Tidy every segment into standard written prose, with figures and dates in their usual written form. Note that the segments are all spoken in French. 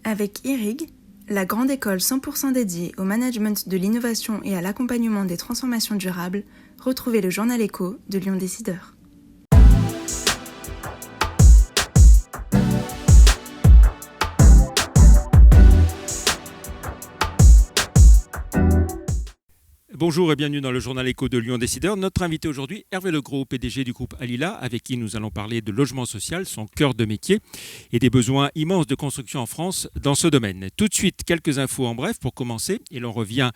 Avec IRIG, la grande école 100% dédiée au management de l'innovation et à l'accompagnement des transformations durables, retrouvez le journal Écho de Lyon Décideur. Bonjour et bienvenue dans le journal Écho de Lyon Décideur. Notre invité aujourd'hui, Hervé Legros, PDG du groupe Alila, avec qui nous allons parler de logement social, son cœur de métier, et des besoins immenses de construction en France dans ce domaine. Tout de suite, quelques infos en bref pour commencer, et l'on revient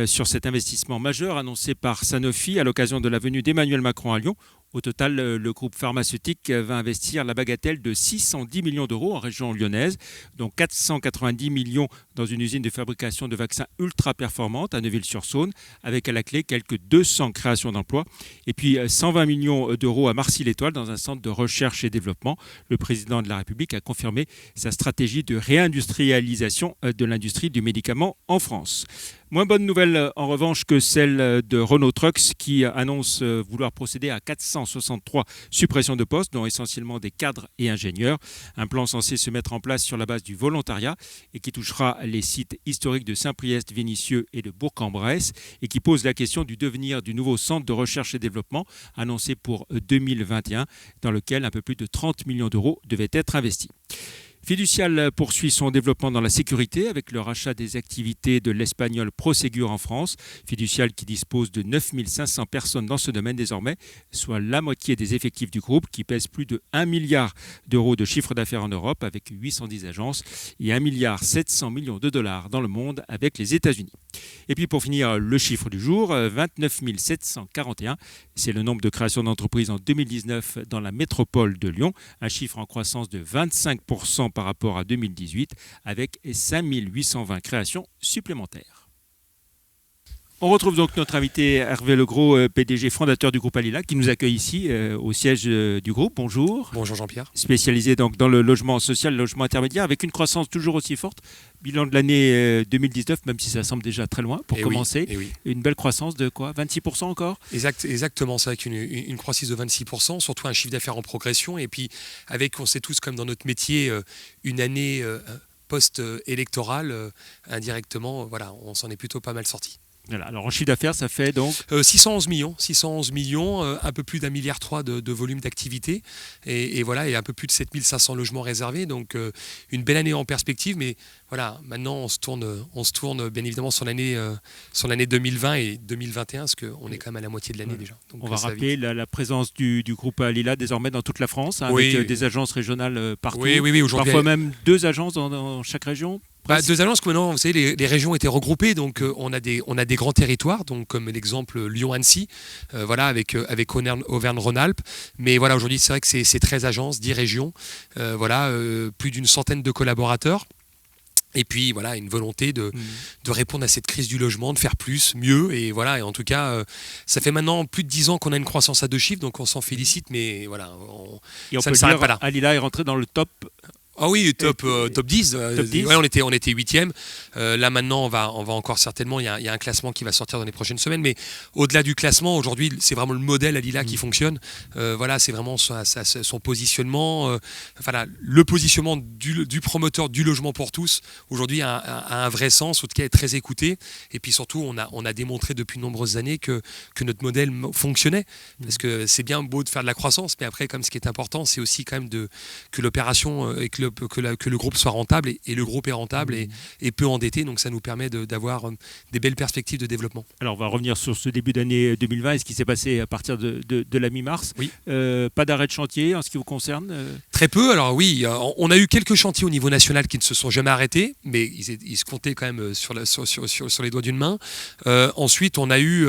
sur cet investissement majeur annoncé par Sanofi à l'occasion de la venue d'Emmanuel Macron à Lyon. Au total, le groupe pharmaceutique va investir la bagatelle de 610 millions d'euros en région lyonnaise, dont 490 millions dans une usine de fabrication de vaccins ultra performante à Neuville-sur-Saône, avec à la clé quelques 200 créations d'emplois, et puis 120 millions d'euros à Marcy-l'Étoile dans un centre de recherche et développement. Le président de la République a confirmé sa stratégie de réindustrialisation de l'industrie du médicament en France. Moins bonne nouvelle en revanche que celle de Renault Trucks qui annonce vouloir procéder à 463 suppressions de postes, dont essentiellement des cadres et ingénieurs. Un plan censé se mettre en place sur la base du volontariat et qui touchera les sites historiques de Saint-Priest, Vénissieux et de Bourg-en-Bresse et qui pose la question du devenir du nouveau centre de recherche et développement annoncé pour 2021, dans lequel un peu plus de 30 millions d'euros devaient être investis. Fiducial poursuit son développement dans la sécurité avec le rachat des activités de l'Espagnol Prosegur en France. Fiducial qui dispose de 9500 personnes dans ce domaine désormais, soit la moitié des effectifs du groupe qui pèse plus de 1 milliard d'euros de chiffre d'affaires en Europe avec 810 agences et 1 milliard 700 millions de dollars dans le monde avec les États-Unis. Et puis pour finir, le chiffre du jour, 29 741, c'est le nombre de créations d'entreprises en 2019 dans la métropole de Lyon, un chiffre en croissance de 25% par rapport à 2018, avec 5 820 créations supplémentaires. On retrouve donc notre invité Hervé Legros, PDG fondateur du groupe Alila, qui nous accueille ici au siège du groupe. Bonjour. Bonjour Jean-Pierre. Spécialisé donc dans le logement social, le logement intermédiaire, avec une croissance toujours aussi forte. Bilan de l'année 2019, même si ça semble déjà très loin pour commencer. Oui. Une belle croissance de quoi ? 26% encore ? Exactement, c'est avec une croissance de 26%, surtout un chiffre d'affaires en progression. Et puis avec, on sait tous comme dans notre métier, une année post-électorale, indirectement, voilà, on s'en est plutôt pas mal sorti. Voilà, alors en chiffre d'affaires, ça fait donc 611 millions, un peu plus d'1,3 milliard de volume d'activité et voilà, et un peu plus de 7500 logements réservés, donc une belle année en perspective, mais voilà, maintenant on se tourne bien évidemment sur l'année 2020 et 2021, parce qu'on est quand même à la moitié de l'année déjà. Donc, on va rappeler la présence du groupe Alila désormais dans toute la France, oui, avec des agences régionales partout, oui, aujourd'hui, parfois même 2 agences dans chaque région. 2 agences que maintenant, vous savez, les régions étaient regroupées, donc on a des grands territoires, donc comme l'exemple Lyon-Annecy, voilà, avec Auvergne-Rhône-Alpes. Mais voilà, aujourd'hui, c'est vrai que c'est 13 agences, 10 régions, voilà, plus d'une centaine de collaborateurs. Et puis voilà, une volonté de répondre à cette crise du logement, de faire plus, mieux. Et voilà, et en tout cas, ça fait maintenant plus de 10 ans qu'on a une croissance à 2 chiffres, donc on s'en félicite, mais voilà, ça ne s'arrête pas là. Alila est rentré dans le top. Ah oui, top 10. Top 10. Ouais, on était 8e. Là maintenant, on va encore certainement, il y a un classement qui va sortir dans les prochaines semaines. Mais au-delà du classement, aujourd'hui, c'est vraiment le modèle Alila qui fonctionne. Voilà, c'est vraiment son positionnement. Voilà, le positionnement du promoteur du logement pour tous, aujourd'hui, a un vrai sens, en tout cas est très écouté. Et puis surtout, on a démontré depuis de nombreuses années que notre modèle fonctionnait. Parce que c'est bien beau de faire de la croissance, mais après, comme ce qui est important, c'est aussi quand même que l'opération et que le groupe soit rentable, et le groupe est rentable et peu endetté, donc ça nous permet d'avoir des belles perspectives de développement. Alors on va revenir sur ce début d'année 2020 et ce qui s'est passé à partir de la mi-mars. Oui. Pas d'arrêt de chantier en ce qui vous concerne Très peu, alors oui, on a eu quelques chantiers au niveau national qui ne se sont jamais arrêtés, mais ils se comptaient quand même sur les doigts d'une main. Ensuite on a eu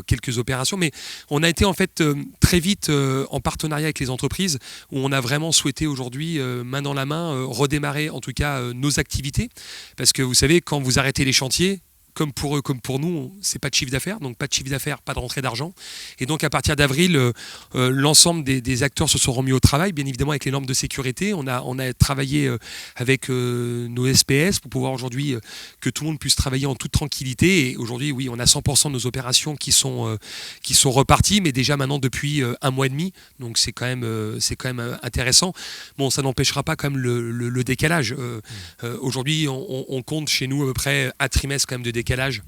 quelques opérations, mais on a été en fait très vite en partenariat avec les entreprises, où on a vraiment souhaité aujourd'hui, main dans la main, redémarrer en tout cas nos activités, parce que vous savez, quand vous arrêtez les chantiers, comme pour eux, comme pour nous, c'est pas de chiffre d'affaires, donc pas de chiffre d'affaires, pas de rentrée d'argent. Et donc à partir d'avril, l'ensemble des acteurs se sont remis au travail, bien évidemment avec les normes de sécurité. On a travaillé avec nos SPS pour pouvoir aujourd'hui que tout le monde puisse travailler en toute tranquillité. Et aujourd'hui, oui, on a 100% de nos opérations qui sont reparties, mais déjà maintenant depuis un mois et demi. Donc c'est quand même intéressant. Bon, ça n'empêchera pas quand même le décalage. Aujourd'hui, on compte chez nous à peu près un trimestre quand même de décalage.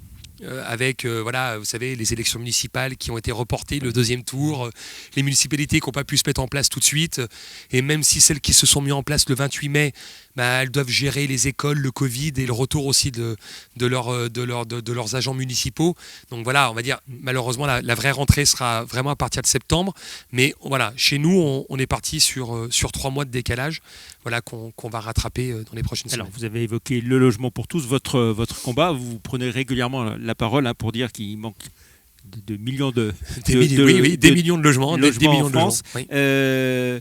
Avec, vous savez, les élections municipales qui ont été reportées, le deuxième tour, les municipalités qui n'ont pas pu se mettre en place tout de suite. Et même si celles qui se sont mises en place le 28 mai, elles doivent gérer les écoles, le Covid et le retour aussi de leurs agents municipaux. Donc voilà, on va dire, malheureusement, la vraie rentrée sera vraiment à partir de septembre. Mais voilà, chez nous, on est parti sur 3 mois de décalage qu'on va rattraper dans les prochaines semaines. Alors, vous avez évoqué le logement pour tous, votre combat. Vous prenez régulièrement la parole pour dire qu'il manque de millions des millions de logements, des millions en France. De logements, oui.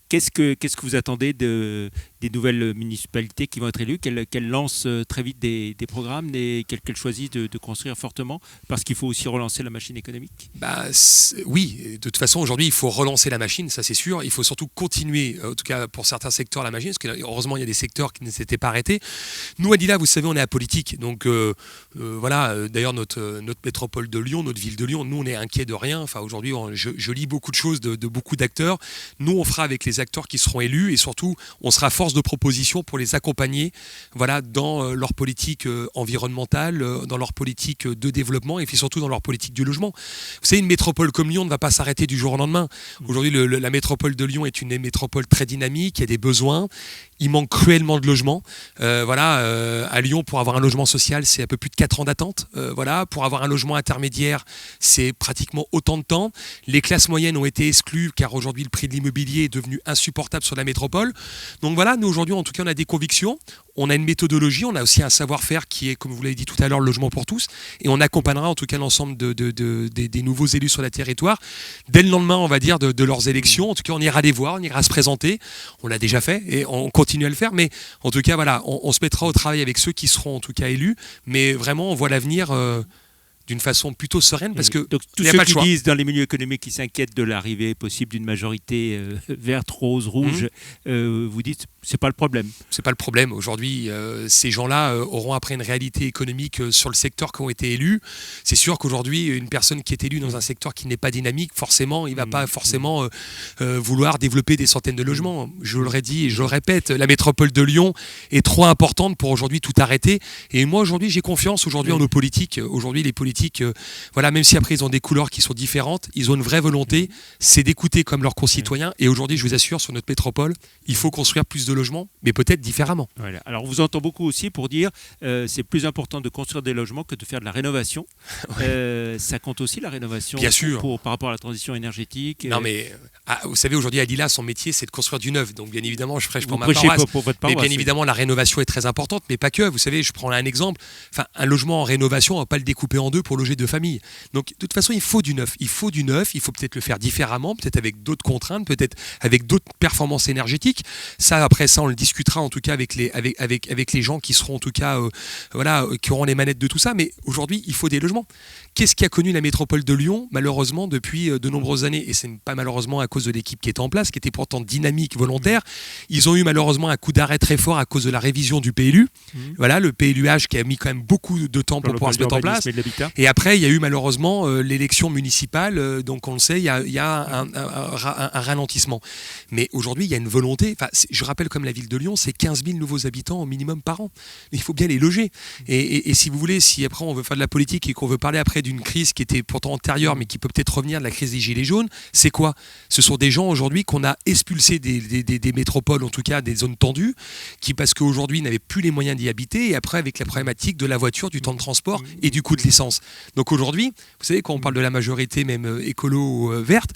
Qu'est-ce que vous attendez des nouvelles municipalités qui vont être élues, qu'elles lancent très vite des programmes, qu'elles choisissent de construire fortement, parce qu'il faut aussi relancer la machine économique? Oui, de toute façon, aujourd'hui, il faut relancer la machine, ça c'est sûr. Il faut surtout continuer, en tout cas pour certains secteurs, la machine, parce que heureusement, il y a des secteurs qui ne s'étaient pas arrêtés. Nous, à Lila, vous savez, on est apolitique. Donc d'ailleurs, notre métropole de Lyon, notre ville de Lyon, nous, on est inquiets de rien. Enfin, aujourd'hui, je lis beaucoup de choses de beaucoup d'acteurs. Nous, on fera avec les acteurs qui seront élus et surtout, on sera force de proposition pour les accompagner dans leur politique environnementale, dans leur politique de développement et puis surtout dans leur politique du logement. Vous savez, une métropole comme Lyon ne va pas s'arrêter du jour au lendemain. Aujourd'hui, la métropole de Lyon est une métropole très dynamique, il y a des besoins, il manque cruellement de logements. À Lyon, pour avoir un logement social, c'est un peu plus de 4 ans d'attente. Pour avoir un logement intermédiaire, c'est pratiquement autant de temps. Les classes moyennes ont été exclues car aujourd'hui, le prix de l'immobilier est devenu insupportable sur la métropole. Donc voilà, nous aujourd'hui, en tout cas, on a des convictions, on a une méthodologie, on a aussi un savoir-faire qui est, comme vous l'avez dit tout à l'heure, le logement pour tous. Et on accompagnera en tout cas l'ensemble des nouveaux élus sur le territoire. Dès le lendemain, on va dire, de leurs élections, en tout cas, on ira les voir, on ira se présenter. On l'a déjà fait et on continue à le faire. Mais en tout cas, voilà, on se mettra au travail avec ceux qui seront en tout cas élus. Mais vraiment, on voit l'avenir d'une façon plutôt sereine parce que donc tous ceux qui disent dans les milieux économiques qui s'inquiètent de l'arrivée possible d'une majorité verte, rose, rouge, vous dites c'est pas le problème. C'est pas le problème. Aujourd'hui, ces gens-là auront après une réalité économique sur le secteur qui ont été élus. C'est sûr qu'aujourd'hui, une personne qui est élue dans un secteur qui n'est pas dynamique, forcément, il va pas forcément vouloir développer des centaines de logements. Je l'aurais dit et je le répète, la métropole de Lyon est trop importante pour aujourd'hui tout arrêter. Et moi aujourd'hui, j'ai confiance aujourd'hui en nos politiques. Aujourd'hui, les politiques même si après ils ont des couleurs qui sont différentes, ils ont une vraie volonté, c'est d'écouter comme leurs concitoyens. Et aujourd'hui, je vous assure, sur notre métropole, il faut construire plus de logements, mais peut-être différemment. Voilà. Alors, on vous entend beaucoup aussi pour dire c'est plus important de construire des logements que de faire de la rénovation. Ça compte aussi la rénovation. Bien sûr. Par rapport à la transition énergétique. Non, mais vous savez, aujourd'hui, à Lila, son métier, c'est de construire du neuf. Donc, bien évidemment, je prêche pour ma paroisse. Pour votre paroisse. Mais bien évidemment, la rénovation est très importante, mais pas que. Vous savez, je prends là un exemple. Enfin, un logement en rénovation, on ne va pas le découper en deux pour loger 2 familles. Donc, de toute façon, il faut du neuf. Il faut peut-être le faire différemment, peut-être avec d'autres contraintes, peut-être avec d'autres performances énergétiques. Ça, après ça, on le discutera en tout cas avec les gens qui seront en tout cas, qui auront les manettes de tout ça. Mais aujourd'hui, il faut des logements. Qu'est-ce qui a connu la métropole de Lyon, malheureusement, depuis de nombreuses années? Et ce n'est pas malheureusement à cause de l'équipe qui était en place, qui était pourtant dynamique, volontaire. Ils ont eu malheureusement un coup d'arrêt très fort à cause de la révision du PLU. Le PLUH qui a mis quand même beaucoup de temps pour pouvoir se mettre en place. Et après, il y a eu malheureusement l'élection municipale. Donc on le sait, il y a un ralentissement. Mais aujourd'hui, il y a une volonté. Je rappelle comme la ville de Lyon, c'est 15 000 nouveaux habitants au minimum par an. Il faut bien les loger. Et si vous voulez, si après on veut faire de la politique et qu'on veut parler après d'une crise qui était pourtant antérieure, mais qui peut peut-être revenir de la crise des Gilets jaunes, c'est quoi? Ce sont des gens aujourd'hui qu'on a expulsés des métropoles, en tout cas des zones tendues, qui parce qu'aujourd'hui n'avaient plus les moyens d'y habiter, et après avec la problématique de la voiture, du temps de transport et du coût de l'essence. Donc aujourd'hui, vous savez, quand on parle de la majorité même écolo verte,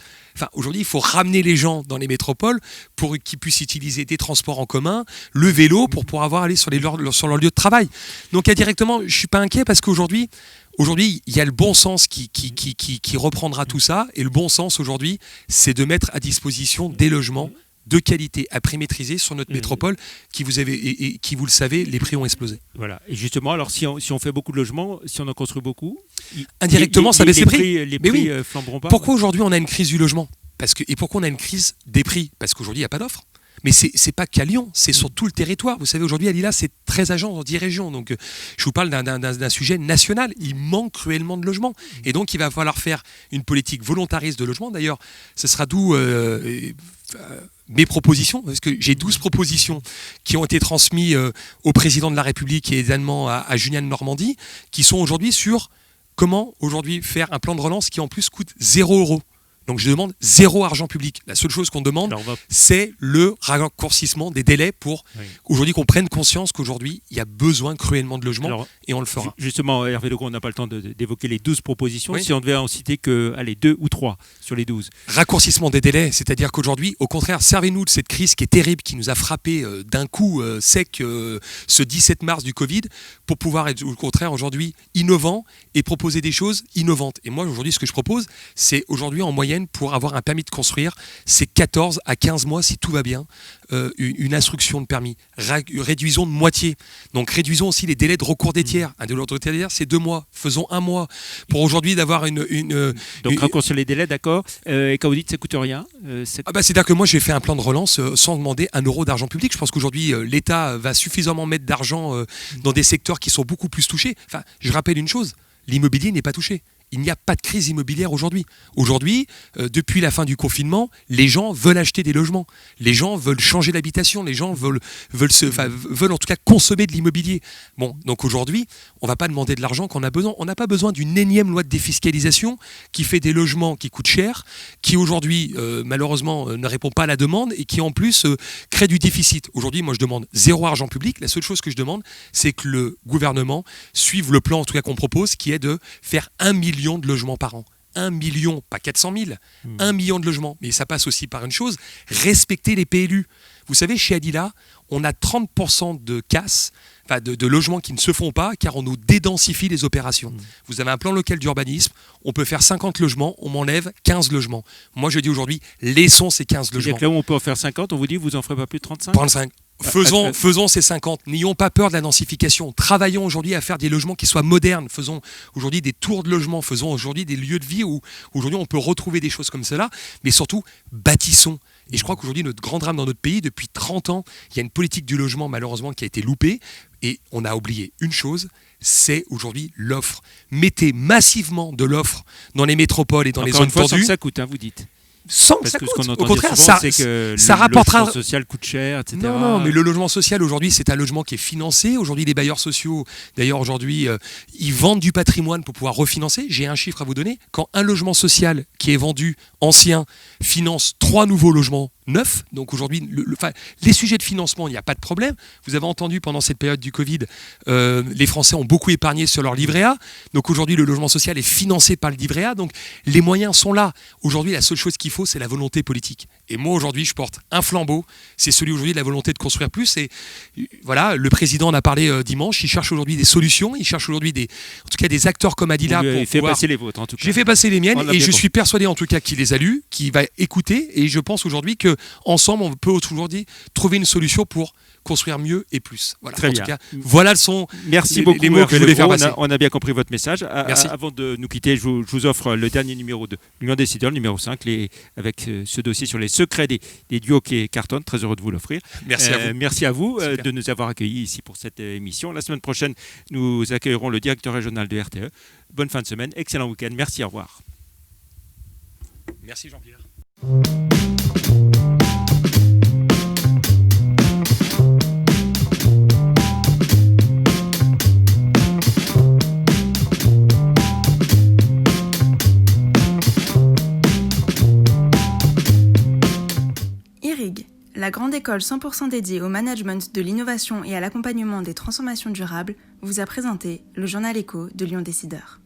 aujourd'hui il faut ramener les gens dans les métropoles pour qu'ils puissent utiliser des transports en commun, le vélo pour pouvoir aller sur leur lieu de travail. Donc indirectement, je ne suis pas inquiet parce qu'aujourd'hui, il y a le bon sens qui reprendra tout ça. Et le bon sens aujourd'hui, c'est de mettre à disposition des logements de qualité à prix maîtrisé sur notre métropole qui, vous le savez, les prix ont explosé. Voilà. Et justement, alors si on fait beaucoup de logements, si on en construit beaucoup, indirectement, ça baisse les prix. Les prix flamberont pas. Pourquoi aujourd'hui on a une crise du logement ? Et pourquoi on a une crise des prix ? Parce qu'aujourd'hui, il n'y a pas d'offre. Mais c'est pas qu'à Lyon, c'est sur tout le territoire. Vous savez, aujourd'hui, à Lilla, c'est 13 agences dans 10 régions. Donc, je vous parle d'un sujet national. Il manque cruellement de logements. Et donc, il va falloir faire une politique volontariste de logement. D'ailleurs, ce sera d'où mes propositions, parce que j'ai 12 propositions qui ont été transmises au président de la République et également à Julien de Normandie, qui sont aujourd'hui sur comment aujourd'hui faire un plan de relance qui en plus coûte 0 €. Donc je demande 0 argent public. La seule chose qu'on demande, c'est le raccourcissement des délais pour aujourd'hui qu'on prenne conscience qu'aujourd'hui, il y a besoin cruellement de logements et on le fera. Justement, Hervé Legros, on n'a pas le temps d'évoquer les 12 propositions. Si on devait en citer que 2 ou 3 sur les 12. Raccourcissement des délais, c'est-à-dire qu'aujourd'hui, au contraire, servez-nous de cette crise qui est terrible, qui nous a frappé d'un coup sec ce 17 mars du Covid, pour pouvoir être au contraire aujourd'hui innovant et proposer des choses innovantes. Et moi, aujourd'hui, ce que je propose, c'est aujourd'hui en moyenne, pour avoir un permis de construire, c'est 14 à 15 mois si tout va bien, une instruction de permis. Réduisons de moitié. Donc réduisons aussi les délais de recours des tiers. Un délai de recours des tiers, c'est 2 mois. Faisons 1 mois. Pour aujourd'hui d'avoir Donc raccourcir les délais, d'accord. Et quand vous dites ça coûte rien c'est-à-dire que moi j'ai fait un plan de relance sans demander 1 € d'argent public. Je pense qu'aujourd'hui l'État va suffisamment mettre d'argent dans des secteurs qui sont beaucoup plus touchés. Enfin, je rappelle une chose, l'immobilier n'est pas touché. Il n'y a pas de crise immobilière aujourd'hui. Aujourd'hui, depuis la fin du confinement, les gens veulent acheter des logements. Les gens veulent changer d'habitation. Les gens veulent en tout cas consommer de l'immobilier. Bon, donc aujourd'hui, on ne va pas demander de l'argent qu'on a besoin. On n'a pas besoin d'une énième loi de défiscalisation qui fait des logements qui coûtent cher, qui aujourd'hui, malheureusement, ne répond pas à la demande et qui en plus crée du déficit. Aujourd'hui, moi je demande 0 argent public. La seule chose que je demande, c'est que le gouvernement suive le plan en tout cas qu'on propose, qui est de faire 1 million de logements par an. 1 million, pas 400 000, 1 million de logements. Mais ça passe aussi par une chose, respecter les PLU. Vous savez, chez Adila, on a 30% de casses, de logements qui ne se font pas, car on nous dédensifie les opérations. Vous avez un plan local d'urbanisme, on peut faire 50 logements, on m'enlève 15 logements. Moi, je dis aujourd'hui, laissons ces 15 logements. Là où on peut en faire 50, on vous dit, vous en ferez pas plus de 35 ? 35. Faisons ces 50. N'ayons pas peur de la densification. Travaillons aujourd'hui à faire des logements qui soient modernes. Faisons aujourd'hui des tours de logement. Faisons aujourd'hui des lieux de vie où aujourd'hui on peut retrouver des choses comme cela. Mais surtout, bâtissons. Et je crois qu'aujourd'hui, notre grand drame dans notre pays, depuis 30 ans, il y a une politique du logement malheureusement qui a été loupée. Et on a oublié une chose, c'est aujourd'hui l'offre. Mettez massivement de l'offre dans les métropoles et dans les zones tendues. Sans que ça coûte, vous dites. Sans que Parce ça que coûte. ce qu'on entend Au contraire, souvent, c'est que ça le rapportera. logement social coûte cher, etc. Non, mais le logement social aujourd'hui, c'est un logement qui est financé. Aujourd'hui, les bailleurs sociaux, d'ailleurs aujourd'hui, ils vendent du patrimoine pour pouvoir refinancer. J'ai un chiffre à vous donner. Quand un logement social qui est vendu ancien finance 3 nouveaux logements neufs, donc aujourd'hui, les sujets de financement, il n'y a pas de problème. Vous avez entendu pendant cette période du Covid, les Français ont beaucoup épargné sur leur livret A. Donc aujourd'hui, le logement social est financé par le livret A. Donc les moyens sont là. Aujourd'hui, la seule chose qu'il faut, c'est la volonté politique. Et moi, aujourd'hui, je porte un flambeau. C'est celui aujourd'hui de la volonté de construire plus. Et voilà, le président en a parlé dimanche. Il cherche aujourd'hui des solutions. Il cherche aujourd'hui en tout cas des acteurs comme Adila. Vous fait passer les vôtres, en tout cas. J'ai fait passer les miennes et je suis persuadé, en tout cas, qu'il les a lues, qu'il va écouter. Et je pense aujourd'hui que ensemble, on peut aujourd'hui trouver une solution pour construire mieux et plus. Voilà. Très en bien. tout cas, voilà sont Merci beaucoup, les mots que je voulais faire passer. On a bien compris votre message. Merci. Avant de nous quitter, je vous offre le dernier numéro de Lyon Décideur, numéro 5, avec ce dossier sur les secrets des duos qui cartonnent. Très heureux de vous l'offrir. Merci à vous. Merci à vous de nous avoir accueillis ici pour cette émission. La semaine prochaine, nous accueillerons le directeur régional de RTE. Bonne fin de semaine, excellent week-end. Merci, au revoir. Merci Jean-Pierre. IRIG, la grande école 100% dédiée au management de l'innovation et à l'accompagnement des transformations durables, vous a présenté le journal Écho de Lyon Décideur.